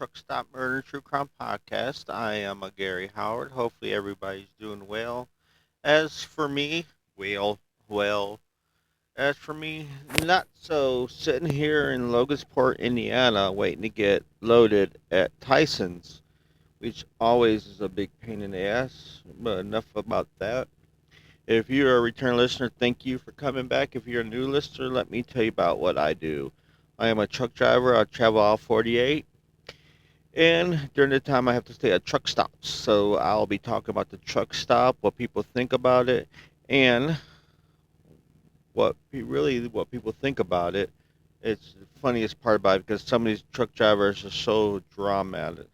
Truck Stop Murder and True Crime Podcast. I am a Gary Howard. Hopefully everybody's doing well. As for me, well, well. As for me, not so. Sitting here in Logansport, Indiana, waiting to get loaded at Tyson's, which always is a big pain in the ass. But enough about that. If you're a return listener, thank you for coming back. If you're a new listener, let me tell you about what I do. I am a truck driver. I travel all 48. And during the time, I have to stay at truck stops. So I'll be talking about the truck stop, what people think about it, and what people think about it. It's the funniest part about it because some of these truck drivers are so dramatic.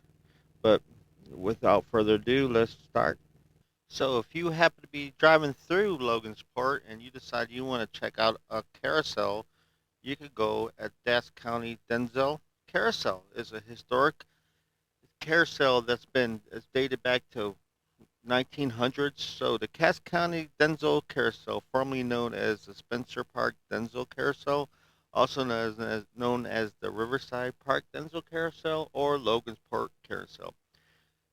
But without further ado, let's start. So if you happen to be driving through Logansport and you decide you want to check out a carousel, you could go at Dash County Denzel Carousel. It's a historic carousel that's been it's dated back to 1900s. So the Cass County Denzel Carousel, formerly known as the Spencer Park Denzel Carousel, also known as the Riverside Park Denzel Carousel or Logansport Carousel.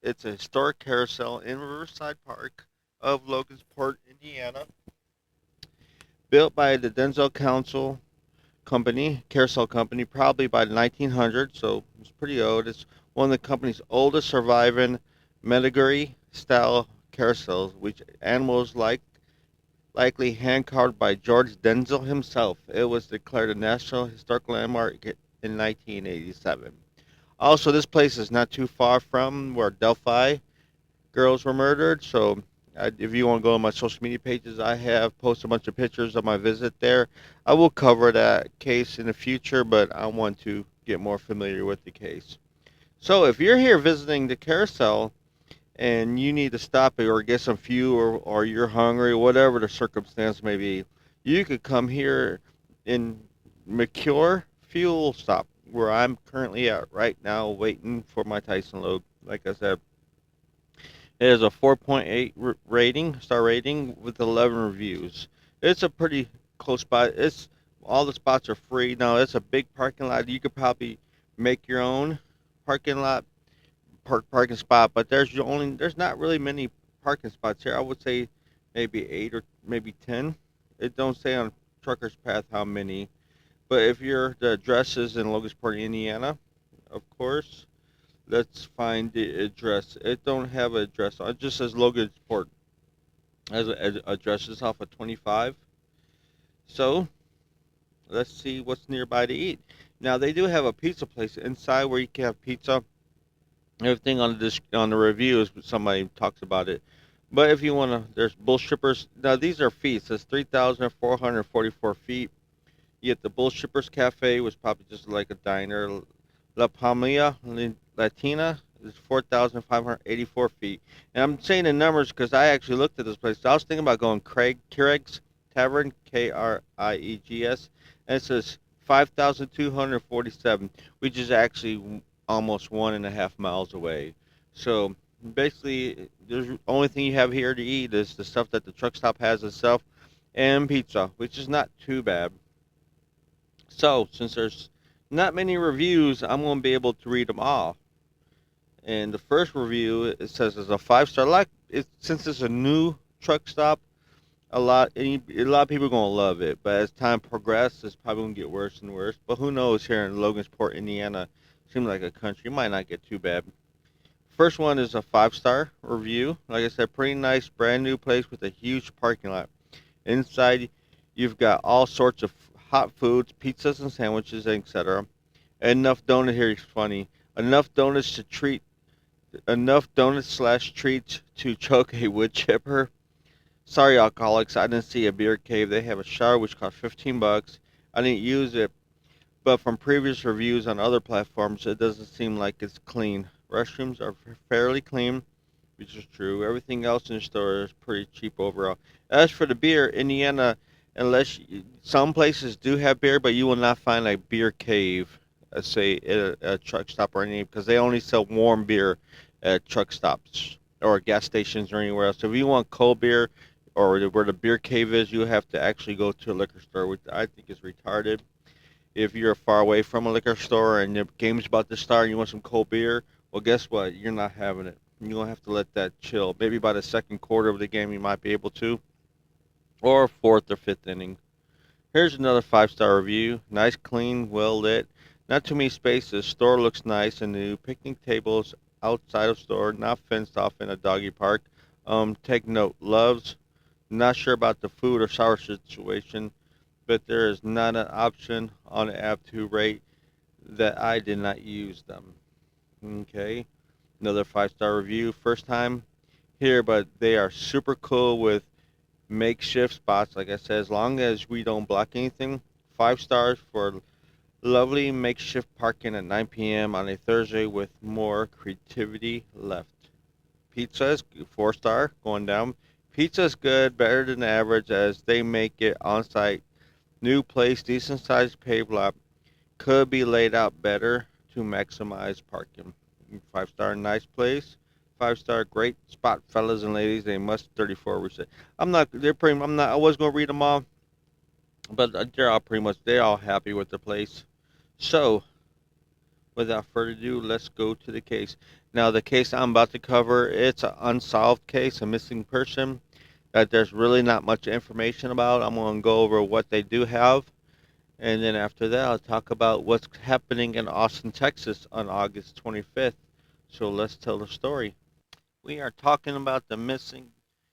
It's a historic carousel in Riverside Park of Logansport, Indiana, built by the Denzel Council Company, Carousel Company, probably by the 1900s, so it's pretty old. It's one of the company's oldest surviving Medjugorje style carousels, which animals likely hand carved by George Denzel himself. It was declared a National Historic Landmark in 1987. Also, this place is not too far from where Delphi girls were murdered. So, if you want to go on my social media pages, I have posted a bunch of pictures of my visit there. I will cover that case in the future, but I want to get more familiar with the case. So, if you're here visiting the carousel and you need to stop it or get some fuel or you're hungry, whatever the circumstance may be, you could come here in McCure Fuel Stop, where I'm currently at right now, waiting for my Tyson load. Like I said, it has a 4.8 rating, star rating with 11 reviews. It's a pretty close spot. It's all the spots are free. Now it's a big parking lot. You could probably make your own parking lot parking spot, but there's not really many parking spots here. I would say maybe 8 or maybe 10. It don't say on Trucker's Path how many, but if the address is in Logansport, Indiana, of course. Let's find the address. It don't have an address. It just says Logansport as an address. It's off of 25. So let's see what's nearby to eat. Now they do have a pizza place inside where you can have pizza. Everything on the reviews, somebody talks about it. But if you want to, there's bull strippers. Now these are feet. It says 3,444 feet. You get the Bull Shippers Cafe, was probably just like a diner. La Palmilla Latina is 4,584 feet. And I'm saying the numbers because I actually looked at this place. I was thinking about going Craig's Tavern, Kriegs, and it says 5,247, which is actually almost 1.5 miles away. So basically, the only thing you have here to eat is the stuff that the truck stop has itself and pizza, which is not too bad. So, since there's not many reviews, I'm going to be able to read them all. And the first review, it says it's a 5-star. Since it's a new truck stop, a lot of people are going to love it. But as time progresses, it's probably going to get worse and worse. But who knows? Here in Logansport, Indiana, seems like a country. It might not get too bad. First one is a 5-star review. Like I said, pretty nice, brand new place with a huge parking lot. Inside, you've got all sorts of hot foods, pizzas and sandwiches, etc. Enough donut here is funny. Enough donuts to treat, enough donuts slash treats to choke a wood chipper. Sorry, alcoholics, I didn't see a beer cave. They have a shower which cost $15. I didn't use it, but from previous reviews on other platforms, it doesn't seem like it's clean. Restrooms are fairly clean, which is true. Everything else in the store is pretty cheap overall. As for the beer, Indiana, some places do have beer, but you will not find a beer cave, say at a truck stop or anything, because they only sell warm beer at truck stops or gas stations or anywhere else. So if you want cold beer or where the beer cave is, you have to actually go to a liquor store, which I think is retarded. If you're far away from a liquor store and the game's about to start and you want some cold beer, well, guess what? You're not having it. You're going to have to let that chill. Maybe by the second quarter of the game, you might be able to, or fourth or fifth inning. Here's another 5-star review. Nice, clean, well lit. Not too many spaces. Store looks nice and new. Picnic tables outside of store, not fenced off in a doggy park. Take note. Loves. Not sure about the food or sour situation, but there is not an option on the app to rate that I did not use them. Okay. Another 5-star review. First time here, but they are super cool with makeshift spots. Like I said, as long as we don't block anything. 5 stars for lovely makeshift parking at 9 p.m. on a Thursday with more creativity left. Pizza is 4 star, going down. Pizza is good, better than average as they make it on site. New place, decent sized paved lot. Could be laid out better to maximize parking. 5 star, nice place. 5 star, great spot, fellas and ladies. They must 34 reset. I'm not. They're pretty. I'm not. I was gonna read them all, but they're all pretty much. They're all happy with the place. So, without further ado, let's go to the case. Now, the case I'm about to cover, it's an unsolved case, a missing person that there's really not much information about. I'm going to go over what they do have, and then after that, I'll talk about what's happening in Austin, Texas on August 25th. So let's tell the story. We are talking about the missing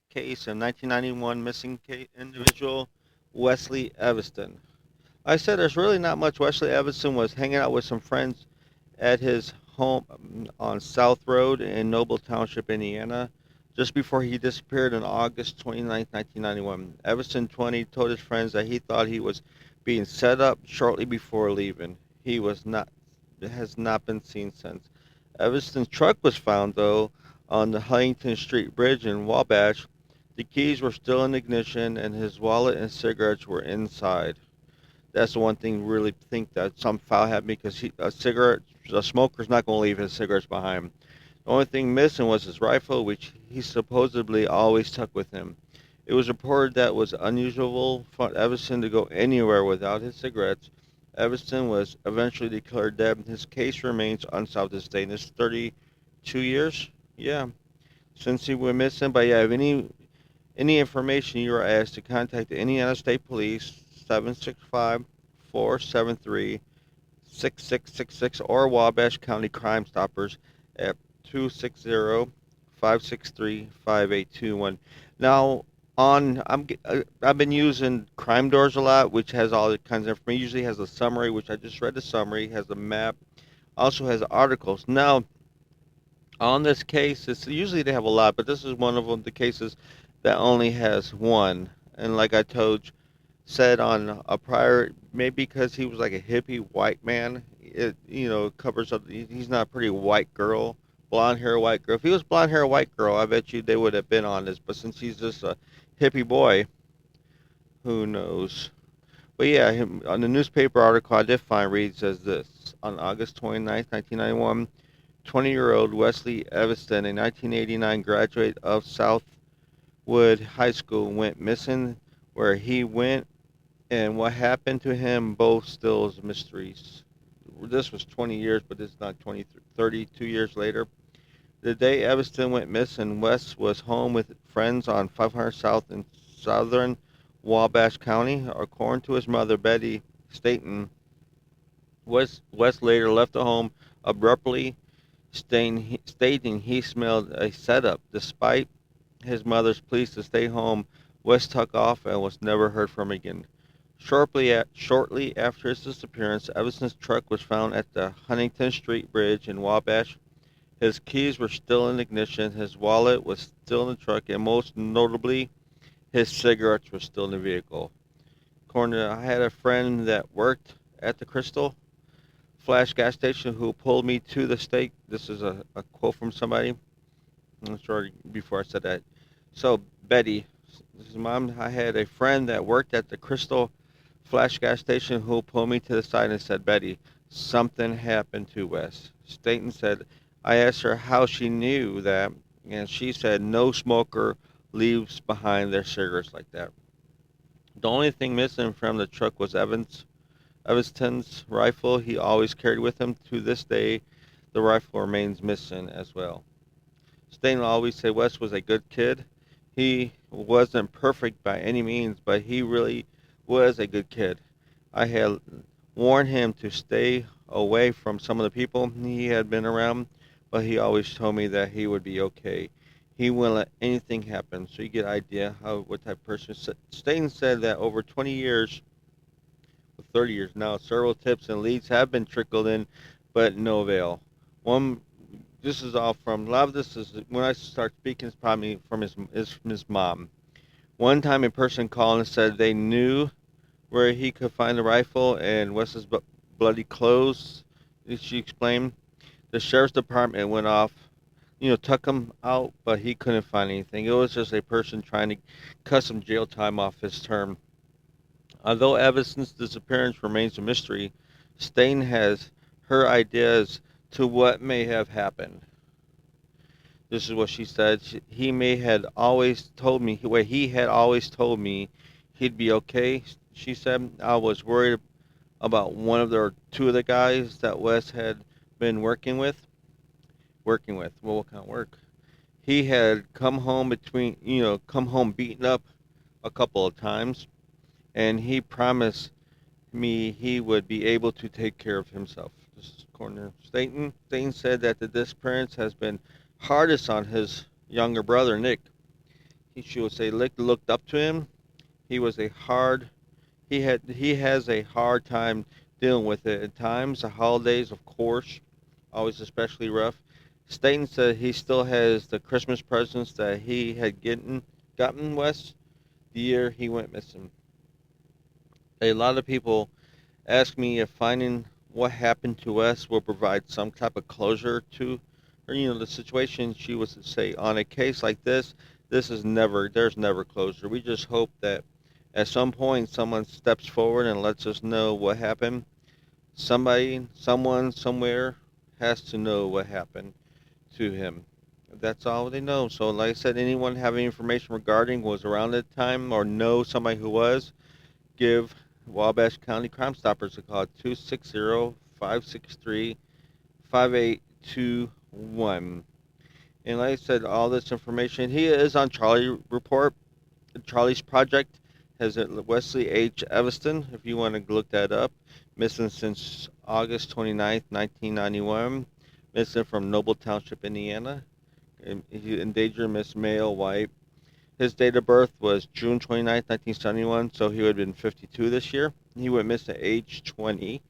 case, a 1991 missing individual, Westley Eviston. I said there's really not much. Wesley Eviston was hanging out with some friends at his home on South Road in Noble Township, Indiana, just before he disappeared on August 29, 1991. Everson, 20, told his friends that he thought he was being set up shortly before leaving. He was not, has not been seen since. Everson's truck was found, though, on the Huntington Street Bridge in Wabash. The keys were still in ignition, and his wallet and cigarettes were inside. That's the one thing really think that some foul happened because a smoker's not going to leave his cigarettes behind. The only thing missing was his rifle, which he supposedly always took with him. It was reported that it was unusual for Everson to go anywhere without his cigarettes. Everson was eventually declared dead. His case remains unsolved to this day. And it's 32 years, yeah, since he went missing. But yeah, if any information, you are asked to contact the Indiana State Police 765-473-6666 or Wabash County Crime Stoppers at 260-563-5821. Now, I've been using Crime Doors a lot, which has all the kinds of information. It usually has a summary, which I just read the summary, has a map, also has articles. Now, on this case, it's usually they have a lot, but this is one of them, the cases that only has one. And like I told you, said on a prior, maybe because he was like a hippie white man, it covers up. He's not a pretty white girl, blonde hair white girl. If he was blonde hair white girl, I bet you they would have been on this. But since he's just a hippie boy, who knows? But yeah, on the newspaper article I did find reads as this: on August 29th, 1991. 20-year-old Wesley Eviston, a 1989 graduate of Southwood High School, went missing. Where he went and what happened to him both still is mysteries. This was 20 years, but it's not 20, 32 years later. The day Eviston went missing, Wes was home with friends on 500 South in southern Wabash County. According to his mother, Betty Staten, Wes later left the home abruptly, stating he smelled a setup. Despite his mother's pleas to stay home, West took off and was never heard from again. Shortly after his disappearance, Everson's truck was found at the Huntington Street Bridge in Wabash. His keys were still in ignition, his wallet was still in the truck, and most notably, his cigarettes were still in the vehicle. I had a friend that worked at the Crystal Flash gas station who pulled me to the stake. This is a quote from somebody. I'm sorry before I said that. So, Betty, this is mom. I had a friend that worked at the Crystal Flash gas station who pulled me to the side and said, Betty, something happened to Wes. Staten said, I asked her how she knew that, and she said, no smoker leaves behind their cigarettes like that. The only thing missing from the truck was Eviston's rifle he always carried with him. To this day, the rifle remains missing as well. Stain will always say Wes was a good kid. He wasn't perfect by any means, but he really was a good kid. I had warned him to stay away from some of the people he had been around, but he always told me that he would be okay. He wouldn't let anything happen, so you get an idea how what type of person. Staten said that over 20 years, 30 years now, several tips and leads have been trickled in, but no avail. One, this is all from, a lot of this is, when I start speaking, it's probably from his mom. One time a person called and said they knew where he could find the rifle and Wes's bloody clothes. She explained the sheriff's department went off, took him out, but he couldn't find anything. It was just a person trying to cut some jail time off his term. Although Evanston's disappearance remains a mystery, Stain has her ideas to what may have happened. This is what she said. He may had always told me, well, he had always told me he'd be okay. She said, I was worried about one of the or two of the guys that Wes had been working with. Working with, well, what kind of work? He had come home beaten up a couple of times, and he promised me he would be able to take care of himself. This is according to Staten. Staten said that the disappearance has been hardest on his younger brother, Nick. She would say Nick looked up to him. He was a hard he has a hard time dealing with it at times. The holidays, of course, always especially rough. Staten said he still has the Christmas presents that he had gotten West the year he went missing. A lot of people ask me if finding what happened to Wes will provide some type of closure to her, the situation. She was to say, on a case like this is there's never closure. We just hope that at some point someone steps forward and lets us know what happened. Someone, somewhere has to know what happened to him. That's all they know. So, like I said, anyone having information regarding was around at the time or know somebody who was, give Wabash County Crime Stoppers a call at 260-563-5821. And like I said, all this information, he is on Charlie Report. Charlie's Project has it Westley H. Eviston, if you want to look that up. Missing since August 29th, 1991. Missing from Noble Township, Indiana. Endangered miss male, white. His date of birth was June 29th, 1971, so he would have been 52 this year. He went missing at age 20.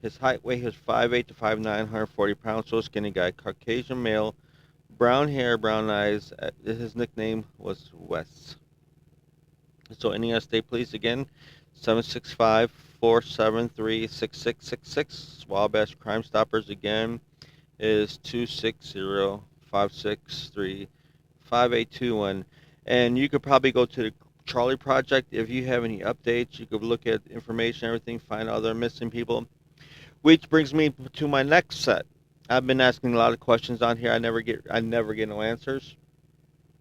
His height, weight was 5'8" to 5'9", 140 pounds, so skinny guy. Caucasian male, brown hair, brown eyes. His nickname was Wes. So Indiana State Police again, 765-473-6666. Wabash Crime Stoppers again is 260-563-5821. And you could probably go to the Charlie Project if you have any updates. You could look at information, everything, find other missing people. Which brings me to my next set. I've been asking a lot of questions on here. I never get no answers.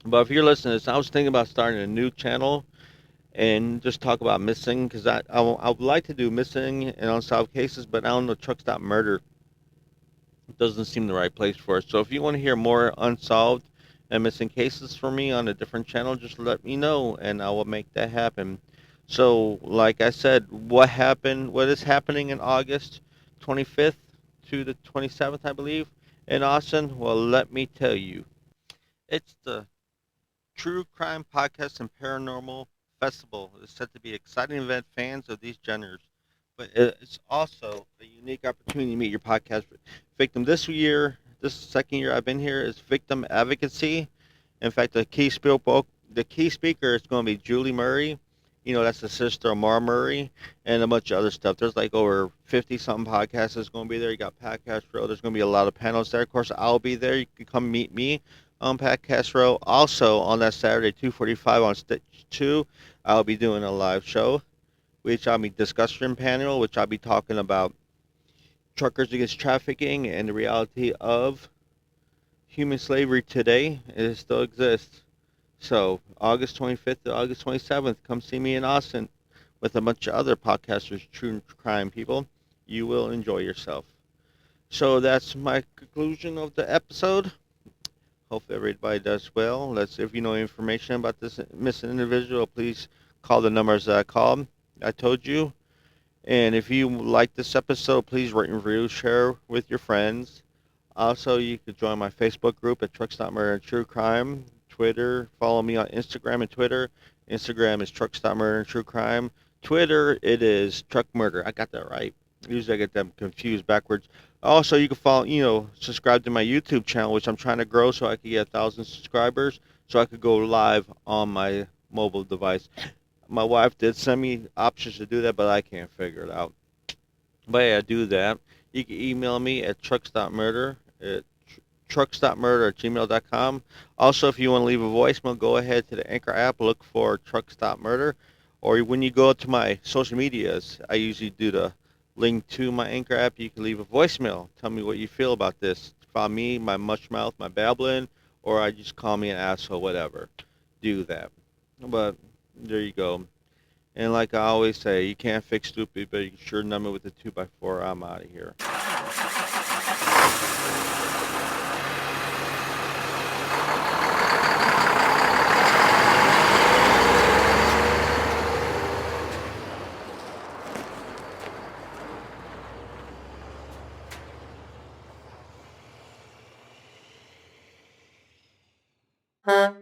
But if you're listening to this, I was thinking about starting a new channel and just talk about missing because I would like to do missing and unsolved cases, but I don't know, truck stop murder doesn't seem the right place for us. So if you want to hear more unsolved and missing cases for me on a different channel, just let me know and I will make that happen. So, like I said, what is happening in August 25th to the 27th, I believe, in Austin? Well, let me tell you. It's the True Crime Podcast and Paranormal Festival. It's said to be an exciting event fans of these genres, but it's also a unique opportunity to meet your podcast victim. This second year I've been here, is victim advocacy. In fact, the key speaker is going to be Julie Murray. That's the sister of Mara Murray, and a bunch of other stuff. There's like over 50 something podcasts that's going to be there. You got Podcast Row. There's going to be a lot of panels there. Of course, I'll be there. You can come meet me on Podcast Row. Also, on that Saturday, 2:45 on Stitch 2, I'll be doing a live show, which I'll be discussion panel, which I'll be talking about truckers against trafficking and the reality of human slavery today. It still exists. So, August 25th to August 27th, come see me in Austin. with a bunch of other podcasters, true crime people. You will enjoy yourself. So that's my conclusion of the episode. Hope everybody does well. If you know information about this missing individual, please call the numbers that I told you. And if you like this episode, please rate and review, share with your friends. Also, you could join my Facebook group at Truck Stop Murder and True Crime. Twitter, follow me on Instagram and Twitter. Instagram is Truck Stop Murder and True Crime. Twitter, it is Truck Murder. I got that right. Usually I get them confused backwards. Also, you can subscribe to my YouTube channel, which I'm trying to grow so I can get 1,000 subscribers, so I could go live on my mobile device. My wife did send me options to do that, but I can't figure it out. But yeah, do that. You can email me at truckstopmurder@gmail.com. Also, if you want to leave a voicemail, go ahead to the Anchor app, look for Truck Stop Murder. Or when you go to my social medias, I usually do the link to my Anchor app. You can leave a voicemail. Tell me what you feel about this. About me, my mush mouth, my babbling, or I just call me an asshole, whatever. Do that. But there you go. And like I always say, you can't fix stupid, but you can sure numb it with a 2x4. I'm out of here. Huh?